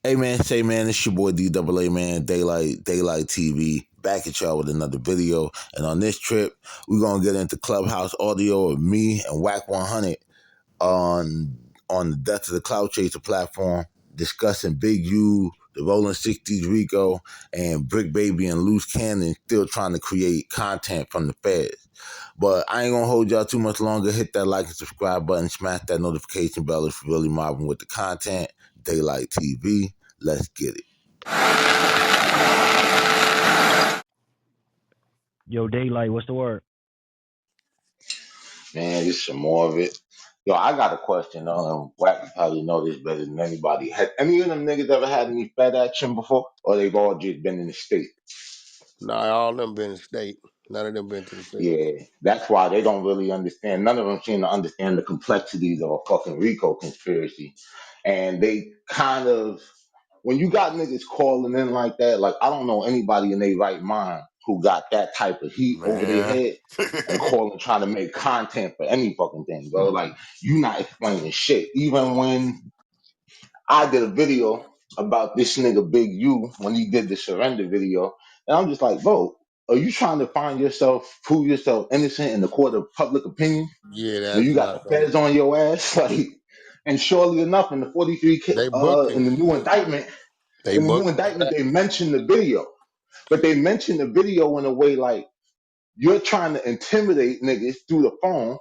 Hey man, say man, it's your boy DAA man, Daylight TV, back at y'all with another video. And on this trip, we're gonna get into Clubhouse audio of me and WACK 100 on the Death of the Cloud Chaser platform, discussing Big U, the ROLLIN 60s RICO, and BRICC Baby and Loose Cannon still trying to create content from the feds. But I ain't gonna hold y'all too much longer. Hit that like and subscribe button, smash that notification bell if you're really mobbing with the content. Daylight TV, let's get it. Yo, Daylight, what's the word? Man, just some more of it. Yo, I got a question. Wack probably know this better than anybody. Had any of them niggas ever had any Fed action before, or they've all just been in the state? Nah, all them been in state. None of them been to the city. Yeah, that's why they don't really understand. None of them seem to understand the complexities of a fucking RICO conspiracy. And they kind of, when you got niggas calling in like that, like I don't know anybody in their right mind who got that type of heat over their Man. head and calling trying to make content for any fucking thing, bro. Like you not explaining shit. Even when I did a video about this nigga Big U when he did the surrender video, and I'm just like, bro, are you trying to find yourself, prove yourself innocent in the court of public opinion? Yeah, When that's you got the not gonna. feds on your ass, like, and surely enough, in the 43 They booked him. in the new indictment, They booked him. they mentioned the video, but they mentioned the video in a way like you're trying to intimidate niggas through the phone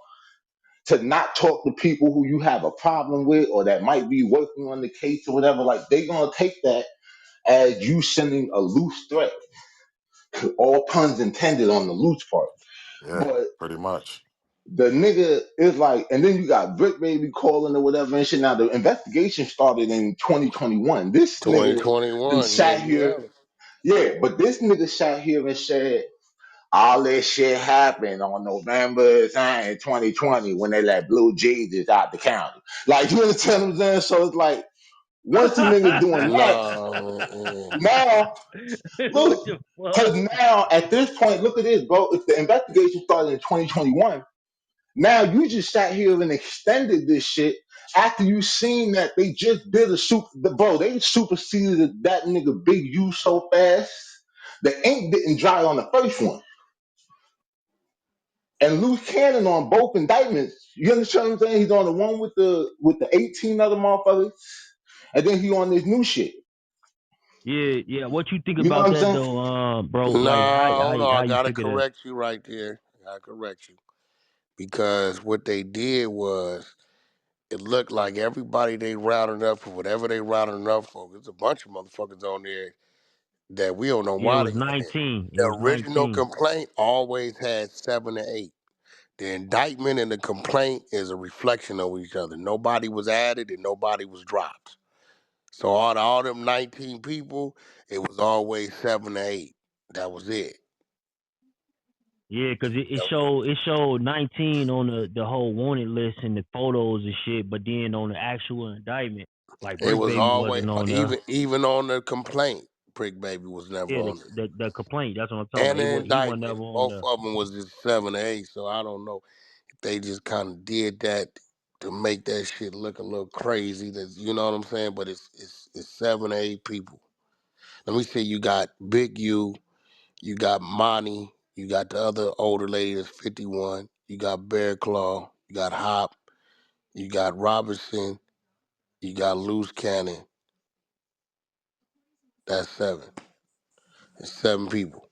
to not talk to people who you have a problem with or that might be working on the case or whatever. Like they gonna take that as you sending a loose threat, all puns intended on the loose part. Yeah, But pretty much. the nigga is like, and then you got BRICK Baby calling or whatever and shit. Now the investigation started in 2021. This nigga then 2021. Yeah, sat you here, have it. yeah, but this nigga sat here and said all this shit happened on November 2020 when they let Blue Jesus out the county. Like you understand what I'm saying? So it's like once the nigga doing that, No. now What look, the fuck? because now at this point, look at this, bro. If the investigation started in 2021, now you just sat here and extended this shit after you seen that they just did bro, they superseded that nigga Big U so fast. The ink didn't dry on the first one. And loose cannon on both indictments. You understand what I'm saying? He's on the one with the 18 other motherfuckers, and then he on this new shit. Yeah, yeah. What you think You know what about I'm that saying? though, bro? Like, No, hold on. how I you gotta figure that? correct you right there. I gotta correct you. Because what they did was it looked like everybody they rounded up for whatever they rounded up for. There's a bunch of motherfuckers on there that we don't know Yeah, it why was they on there. 19. It The was original 19. complaint always had 7 to 8. The indictment and the complaint is a reflection of each other. Nobody was added and nobody was dropped. So all them 19 people, it was always 7 to 8. That was it. Yeah, cause it showed 19 on the whole wanted list and the photos and shit, but then on the actual indictment, like It Brick was Baby always wasn't on there. even on the complaint, Brick Baby was never Yeah, on there. the complaint. That's what I'm talking And about. the He wasn't indictment, never on both there. of them was just 7 to 8. So I don't know if they just kind of did that to make that shit look a little crazy. That you know what I'm saying? But it's 7 to 8 people. Let me see. You got Big U, you got Monty, you got the other older lady that's 51. You got Bear Claw, you got Hop, you got Robertson, you got Loose Cannon. That's 7. It's 7 people.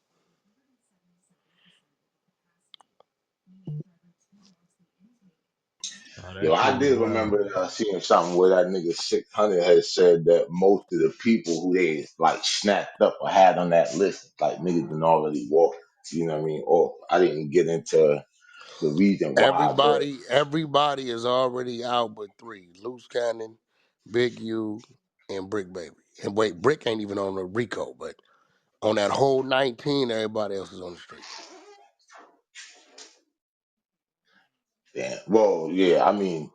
Oh, that Yo, shit I was did wild. remember seeing something where that nigga 600 had said that most of the people who they like snapped up or had on that list, like niggas been already walked. You know what I mean? Or I didn't get into the reason why, but Everybody is already out but 3. Loose Cannon, Big U, and Brick Baby. And wait, Brick ain't even on the Rico, but on that whole 19, everybody else is on the street. damn. Well, yeah, I mean,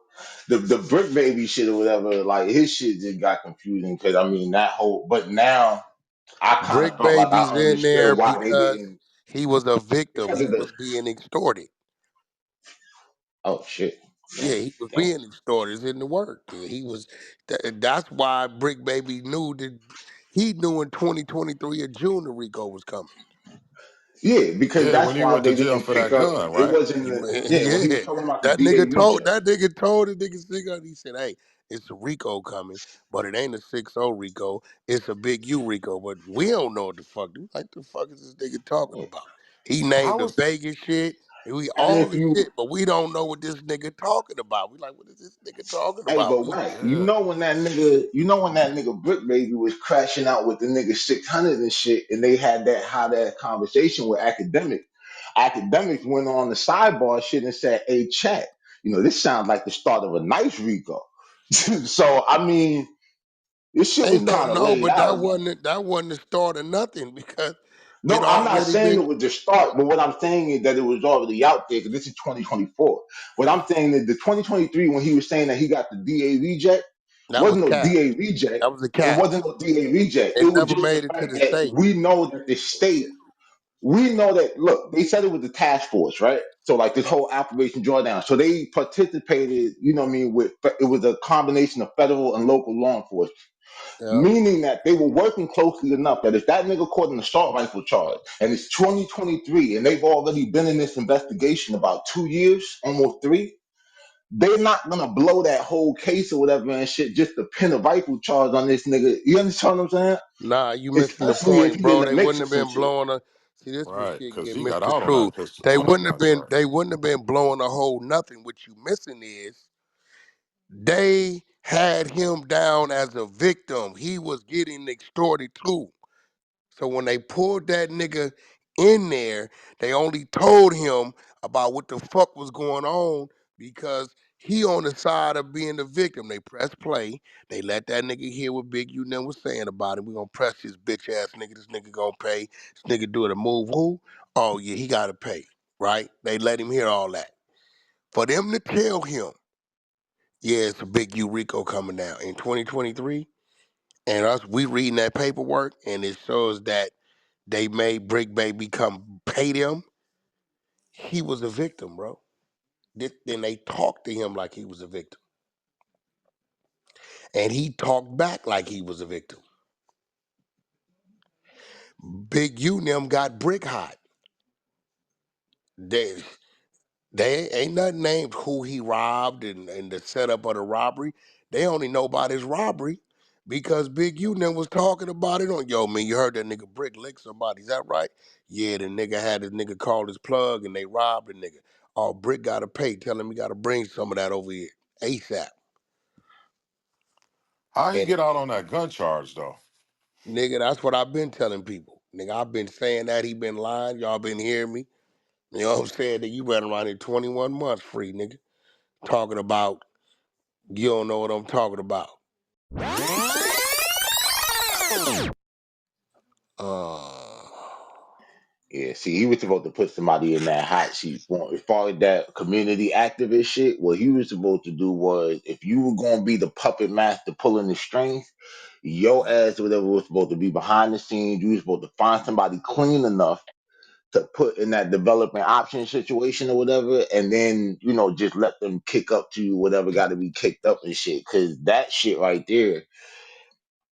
the brick baby shit or whatever, like his shit just got confusing because I mean that whole. But now I kind of Brick felt like I Baby's in there understood why they because didn't he was a victim. because He of the. was being extorted. Oh shit. Yeah, he was Damn. being extorted. It's in the work. Yeah, he was. That's why Brick Baby knew that he knew in 2023 in June the Rico was coming. Yeah, because Yeah, when that's he why went to they jail didn't for pick that up. gun, It right? wasn't the yeah when he was Yeah, talking about the that nigga DA told reject. that nigga told the nigga singer. He said, "Hey, it's a Rico coming, but it ain't a 6-0 Rico. It's a big U Rico. But we don't know what the fuck. Like the fuck is this nigga talking about? He named How the was Vegas shit. And we And all if the you shit, but we don't know what this nigga talking about. We like, what is this nigga talking Hey, about? but We Wack, yeah. you know when that nigga Brick Baby was crashing out with the nigga 600 and shit, and they had that conversation with Academic. Academics went on the sidebar shit and said, "Hey, chat, this sounds like the start of a nice Rico." So I mean, this shit was ain't no kind of no, laid but out, man. that wasn't the start of nothing because it No, I'm not already saying been it was the start, but what I'm saying is that it was already out there because this is 2024. What I'm saying is the 2023 when he was saying that he got the DA reject that was wasn't no cap. DA reject. That was a It cap. wasn't no DA reject. It It was never just the made it to fact the that state. we know that the state, we know that, look, they said it was the task force, right? So like this whole Operation Drawdown. So they participated, you know what I mean, it was a combination of federal and local law enforcement, Yeah. meaning that they were working closely enough that if that nigga caught an assault rifle charge and it's 2023 and they've already been in this investigation about 2 years, almost three, they're not gonna blow that whole case or whatever and shit just to pin a rifle charge on this nigga. You understand what I'm saying? Nah, you missing the Especially if point, he's in bro. the They mix wouldn't of have some been shit. blowing a see this where Right, shit because get he got out on misconstrued. that pistol on that gun charge. They wouldn't have been blowing a whole nothing. What you missing is they had him down as a victim. He was getting extorted too. So when they pulled that nigga in there, they only told him about what the fuck was going on because he on the side of being the victim. They press play. They let that nigga hear what Big U them was saying about it. We gonna press this bitch ass nigga. This nigga gonna pay. This nigga do it a move. Who? Oh yeah, he gotta pay. Right? They let him hear all that. For them to tell him, yeah, it's a Big U Rico coming down in 2023, and us we reading that paperwork, and it shows that they made Brick Baby come pay them. He was a victim, bro. Then they talked to him like he was a victim. And he talked back like he was a victim. Big U and them got brick hot. They, they ain't nothing named who he robbed and the setup of the robbery. They only know about his robbery because Big U and them was talking about it on, yo, man, you heard that nigga Brick lick somebody. Is that right? Yeah, the nigga had his nigga call his plug and they robbed the nigga. Oh, Brick got to pay. Tell him he got to bring some of that over here ASAP. How he And get out on that gun charge though? nigga, that's what I've been telling people. Nigga, I've been saying that he been lying. Y'all been hearing me. You know what I'm saying? That you been around here 21 months free, nigga. Talking about you don't know what I'm talking about. Uh, Yeah, see, he was supposed to put somebody in that hot seat. Well, as far as that community activist shit, what he was supposed to do was, if you were gonna be the puppet master pulling the strings, your ass or whatever was supposed to be behind the scenes. You was supposed to find somebody clean enough to put in that development option situation or whatever, and then just let them kick up to you whatever got to be kicked up and shit. Cause that shit right there,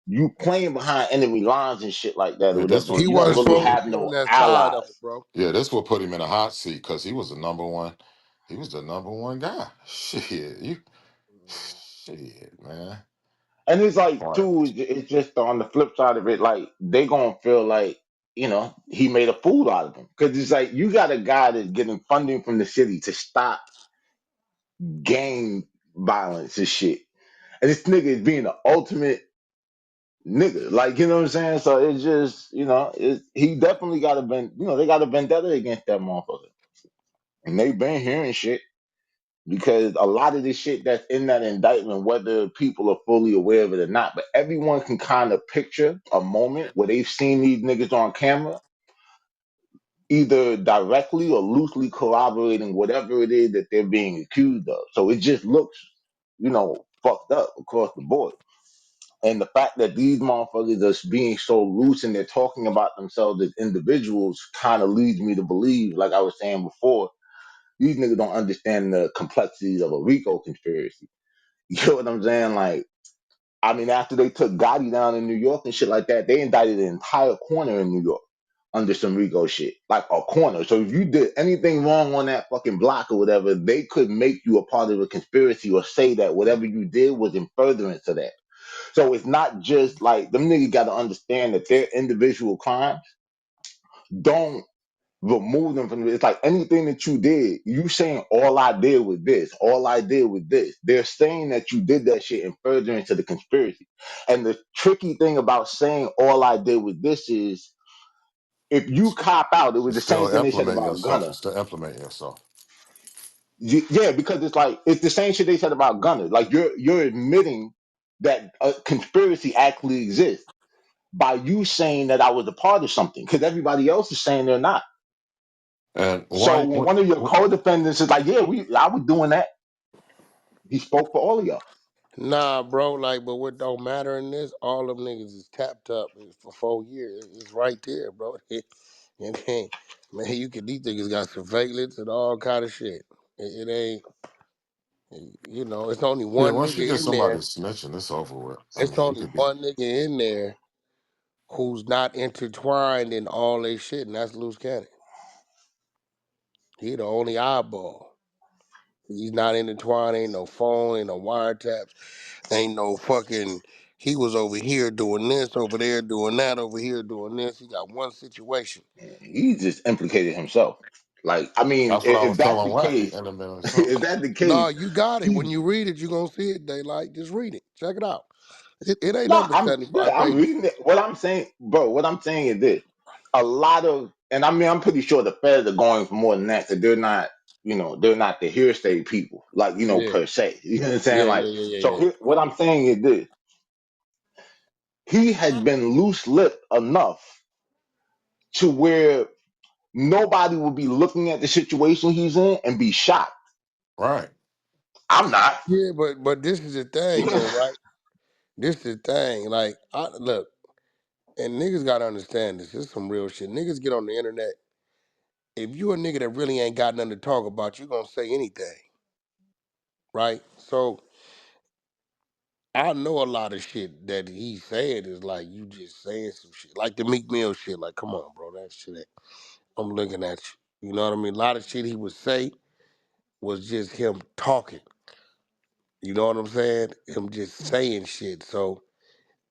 you playing behind enemy lines and shit like that or Yeah, this whatever. what he You don't wasn't this really what supposed to have be on no that side of allies. it, bro. yeah, this what put him in a hot seat because he was the number one. He was the number one guy. Shit, man. And it's like, Right. too, it's just on the flip side of it, like, they gonna feel like, he made a fool out of him. Because it's like, you got a guy that's getting funding from the city to stop gang violence and shit. And this nigga is being the ultimate nigga. Like, you know what I'm saying? So it's just, he definitely got a, they got a vendetta against that motherfucker. And they been hearing shit. Because a lot of this shit that's in that indictment, whether people are fully aware of it or not, but everyone can kind of picture a moment where they've seen these niggas on camera, either directly or loosely corroborating whatever it is that they're being accused of. So it just looks, fucked up across the board. And the fact that these motherfuckers are being so loose and they're talking about themselves as individuals kind of leads me to believe, like I was saying before, These niggas don't understand the complexities of a RICO conspiracy. You know what I'm saying? Like, I mean, after they took Gotti down in New York and shit like that, they indicted an entire corner in New York under some RICO shit, like a corner. So if you did anything wrong on that fucking block or whatever, they could make you a part of a conspiracy or say that whatever you did was in furtherance of that. So it's not just like them niggas got to understand that their individual crimes don't remove them from it's like anything that you did, you saying all I did was this, all I did was this. They're saying that you did that shit and further into the conspiracy. And the tricky thing about saying all I did was this is if you cop out, it was It's the same still thing they said implementing about yourself. Gunner. It's still implementing yourself. Yeah, because it's like it's the same shit they said about Gunner. Like you're admitting that a conspiracy actually exists by you saying that I was a part of something, because everybody else is saying they're not. And So why? when one of your co-defendants is like, "Yeah, I was doing that," he spoke for all of y'all. Nah, bro, like, but what don't matter in this, all them niggas is tapped up for 4 years. It's right there, bro. And then, man, these niggas got surveillance and all kind of shit. It ain't, it's only Yeah, one once you nigga get in somebody there. snitching, it's over with. I It's mean, you only could be one nigga in there who's not intertwined in all they shit, and that's Loose Cannon. He the only eyeball. He's not intertwined, ain't no phone, ain't no wiretaps, ain't no fucking, he was over here doing this, over there doing that, over here doing this. He got one situation. He just implicated himself. Like, I mean, that's what I if was that's telling the Wack. He case, ended up himself. if that's the No, case, you got it. When he you read it, you're going to see it, Daylight. Just read it. Check it out. It ain't no, number 75 I'm pages. reading it. What I'm saying, bro, what I'm saying is this: a lot of, and I mean, I'm pretty sure the feds are going for more than that. That they're not, they're not the hearsay people, like Yeah. per se. You know what I'm saying? Yeah, Like, yeah, yeah, so yeah, yeah. what I'm saying is this: he had been loose-lipped enough to where nobody will be looking at the situation he's in and be shocked. Right. I'm not. Yeah, but this is the thing, though, right? This is the thing. Like, look, and niggas got to understand this. This is some real shit. Niggas get on the internet. If you a nigga that really ain't got nothing to talk about, you going to say anything, right? So I know a lot of shit that he said is like you just saying some shit. Like the Meek Mill shit. Like, come on, bro. That shit. I'm looking at you. You know what I mean? A lot of shit he would say was just him talking. You know what I'm saying? Him just saying shit. So,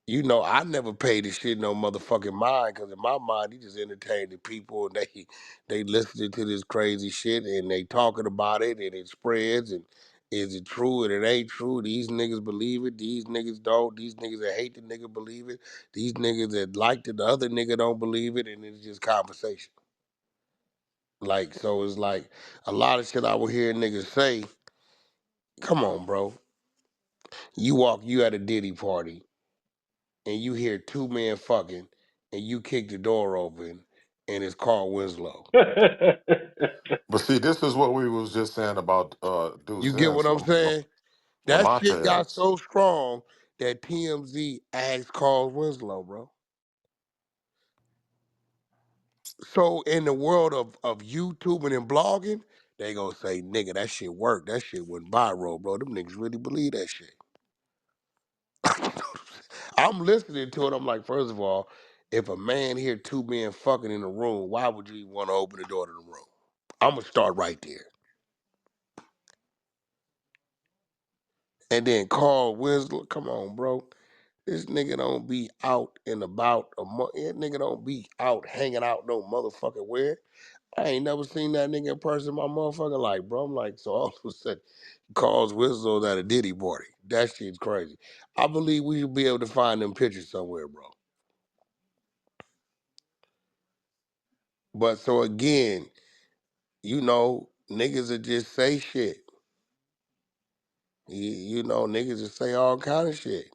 I never paid this shit no motherfucking mind, because in my mind, he just entertained the people, and they listening to this crazy shit and they talking about it and it spreads, and is it true and it ain't true? These niggas believe it. These niggas don't. These niggas that hate the nigga believe it. These niggas that like it, the other nigga don't believe it, and it's just conversation. Like, so it's like a lot of shit I would hear niggas say, come on, bro. You at a Diddy party and you hear two men fucking and you kick the door open and it's Carl Winslow. But see, this is what we was just saying about You get Duzen what I'm from saying? the That shit got Montez. so strong that TMZ asked Carl Winslow, bro. So in the world of YouTubing and blogging, they gonna say, nigga, that shit worked. That shit went viral, bro. Them niggas really believe that shit. I'm listening to it. I'm like, first of all, if a man hear two men fucking in a room, why would you even want to open the door to the room? I'm gonna start right there. And then Carl Winslow, come on, bro. This nigga don't be out and about that nigga don't be out hanging out no motherfucking where. I ain't never seen that nigga in person in my motherfucking life, bro. I'm like, so all of a sudden, Carl's Winslow at a Diddy party. That shit's crazy. I believe we should be able to find them pictures somewhere, bro. But so again, niggas will just say shit. Niggas just say all kind of shit.